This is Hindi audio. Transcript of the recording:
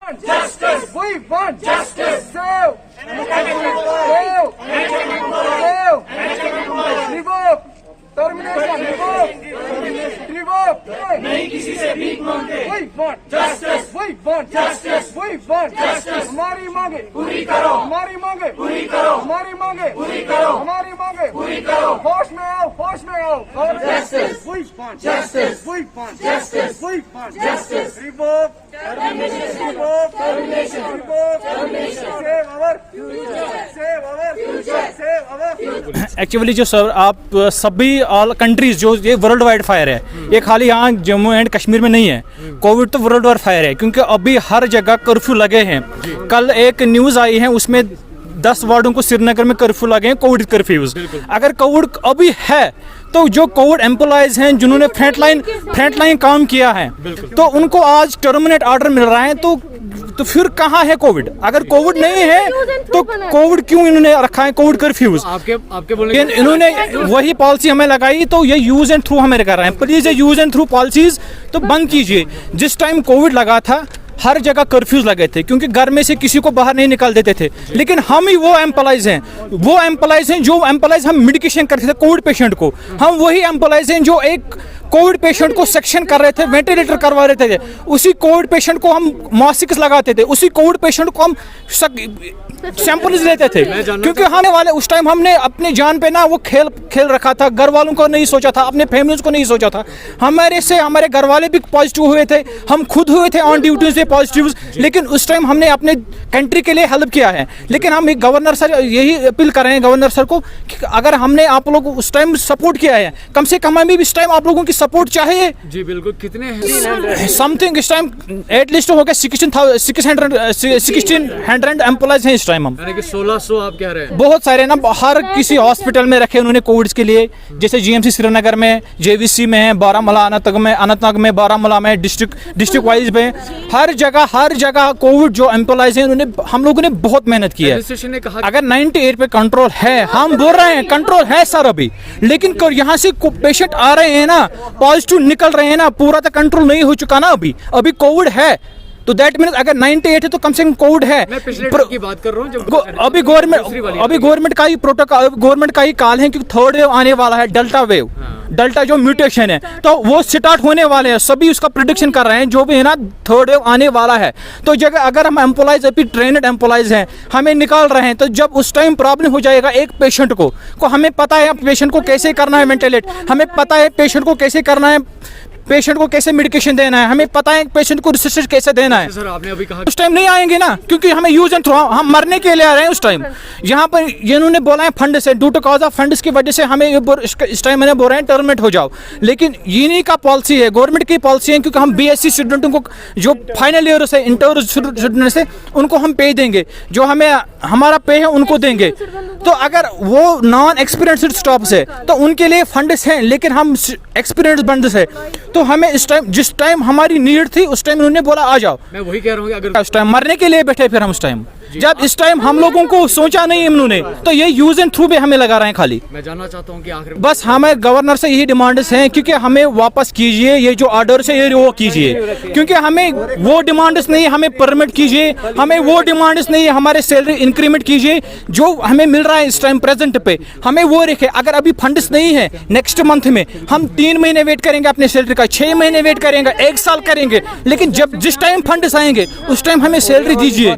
Justice. We want justice. Save. Save. Revoke. Termination. Revoke. नहीं किसी से भीख मांगते। We want Justice. We want Justice. We want Justice. हमारी मांगे पूरी करो। हमारी मांगे पूरी करो। हमारी मांगे पूरी करो। हमारी मांगे पूरी करो। होश में आओ होश में आओ Justice. We want Justice. We want Justice. We want Justice. Revoke. Revoke. Revoke. Save our future. Save our future. Save our future. Actually जो सर आप सभी ऑल कंट्रीज जो ये वर्ल्ड वाइड फायर है, ये खाली यहाँ जम्मू एंड कश्मीर में नहीं है। कोविड तो वर्ल्ड वाइड फायर है, क्योंकि अभी हर जगह कर्फ्यू लगे हैं। कल एक न्यूज़ आई है, उसमें 10 वार्डों को श्रीनगर में कर्फ्यू लगे हैं, कोविड कर्फ्यूज। अगर कोविड अभी है तो जो कोविड एम्प्लॉयज हैं जिन्होंने फ्रंटलाइन काम किया है, तो उनको आज टर्मिनेट ऑर्डर मिल रहा है। तो फिर कहाँ है कोविड? अगर कोविड नहीं है तो कोविड क्यों इन्होंने रखा है कोविड कर्फ्यूज? आपके बोलने इन्होंने वही पॉलिसी हमें लगाई, तो ये यूज एंड थ्रू हमें कर रहे हैं। प्लीज ये यूज एंड थ्रू पॉलिसीज तो बंद कीजिए। जिस टाइम कोविड लगा था हर जगह कर्फ्यूज लगे थे, क्योंकि घर में से किसी को बाहर नहीं निकाल देते थे। लेकिन हम ही वो एम्प्लॉयज हैं जो एम्प्लॉयज हम मेडिकेशन करते थे कोविड पेशेंट को। हम वही एम्प्लॉयज हैं जो एक कोविड पेशेंट को सेक्शन कर रहे थे, वेंटिलेटर करवा रहे थे। उसी कोविड पेशेंट को हम मास्क लगाते थे, उसी कोविड पेशेंट को हम सैंपल्स लेते थे, क्योंकि आने वाले उस टाइम हमने अपनी जान पे ना वो खेल रखा था। घर वालों को नहीं सोचा था, अपने फैमिलीज को नहीं सोचा था। हमारे घर वाले भी पॉजिटिव हुए थे, हम खुद हुए थे ऑन ड्यूटी से पॉजिटिव। लेकिन उस टाइम हमने अपने कंट्री के लिए हेल्प किया है। लेकिन हम गवर्नर सर यही अपील कर रहे हैं गवर्नर सर को कि अगर हमने आप लोगों को उस टाइम सपोर्ट किया है, कम से कम हमें भी इस टाइम आप लोगों की सपोर्ट चाहिए। जी बिल्कुल। कितने हैं? समथिंग इस टाइम एटलीस्ट हो गया 1600 एम्प्लॉयज हैं इस टाइम। हम यानी कि 1600 आप कह रहे हैं? बहुत सारे ना, हर किसी हॉस्पिटल में रखे उन्होंने कोविड के लिए। जैसे जीएमसी श्रीनगर में, जेवीसी में है, बारामूला अनंतनाग में, बारामूला में, डिस्ट्रिक्ट वाइज में, हर जगह कोविड जो एम्प्लॉयज हैं उन्होंने, हम लोगों ने बहुत मेहनत की है। ने कहा अगर 98 पे कंट्रोल है, हम बोल रहे हैं कंट्रोल है सर अभी, लेकिन यहाँ से पेशेंट आ रहे हैं ना, पॉजिटिव निकल रहे हैं ना, पूरा तो कंट्रोल नहीं हो चुका ना। अभी कोविड है, तो दैट मीन्स अगर 98 है तो कम से कम कोविड है। मैं पिछले की बात कर रहा हूँ। अभी गवर्नमेंट का ही प्रोटोकॉल, गवर्नमेंट का ही कॉल है कि थर्ड वेव आने वाला है, डेल्टा वेव, डेल्टा जो म्यूटेशन है, तो वो स्टार्ट होने वाले हैं। सभी उसका प्रेडिक्शन कर रहे हैं जो भी है ना, थर्ड वेव आने वाला है। तो जगह अगर हम एम्प्लॉयज अभी ट्रेनड एम्प्लॉयज हैं, हमें निकाल रहे हैं, तो जब उस टाइम प्रॉब्लम हो जाएगा एक पेशेंट को हमें पता है पेशेंट को कैसे करना है वेंटिलेट, हमें पता है पेशेंट को कैसे करना है, पेशेंट को कैसे मेडिकेशन देना है, हमें पता है पेशेंट को रिसर्च कैसे देना है। सर आपने अभी कहा उस टाइम नहीं आएंगे ना, क्योंकि हमें यूज एंड थ्रो, हम मरने के लिए आ रहे हैं उस टाइम। यहाँ पर इन्होंने बोला है फंड से, due to cause of funds की वजह से हमें इस टाइम मैंने बोल रहे हैं टर्मिनेट हो जाओ। लेकिन इन्हीं का पॉलिसी है, गवर्नमेंट की पॉलिसी है, क्योंकि हम बीएससी स्टूडेंटों को जो फाइनल ईयर से इंटर स्टूडेंट से उनको हम पे देंगे, जो हमें हमारा पे है उनको देंगे। तो अगर वो नॉन एक्सपीरियंस्ड स्टाफ है तो उनके लिए फंड्स हैं, लेकिन हम एक्सपीरियंस बंद है, तो हमें इस टाइम जिस टाइम हमारी नीड थी उस टाइम उन्होंने बोला आ जाओ। मैं वही कह रहा हूँ कि अगर उस टाइम मरने के लिए बैठे, फिर हम उस टाइम जब इस टाइम हम लोगों को सोचा नहीं उन्होंने, तो ये यूज एंड थ्रू पे हमें लगा रहे हैं खाली। मैं जानना चाहता हूँ कि आखिर बस हमें गवर्नर से यही डिमांड्स हैं, क्योंकि हमें वापस कीजिए ये जो ऑर्डर्स है, ये वो कीजिए, क्योंकि हमें वो डिमांड्स नहीं, हमें परमिट कीजिए, हमें वो डिमांड्स नहीं, हमारे सैलरी इंक्रीमेंट कीजिए, जो हमें मिल रहा है इस टाइम प्रेजेंट पे हमें वो रखे। अगर अभी फंड्स नहीं है, नेक्स्ट मंथ में हम 3 महीने वेट करेंगे अपने सैलरी का, 6 महीने वेट करेंगे, 1 साल करेंगे, लेकिन जिस टाइम फंड्स आएंगे उस टाइम हमें सैलरी दीजिए।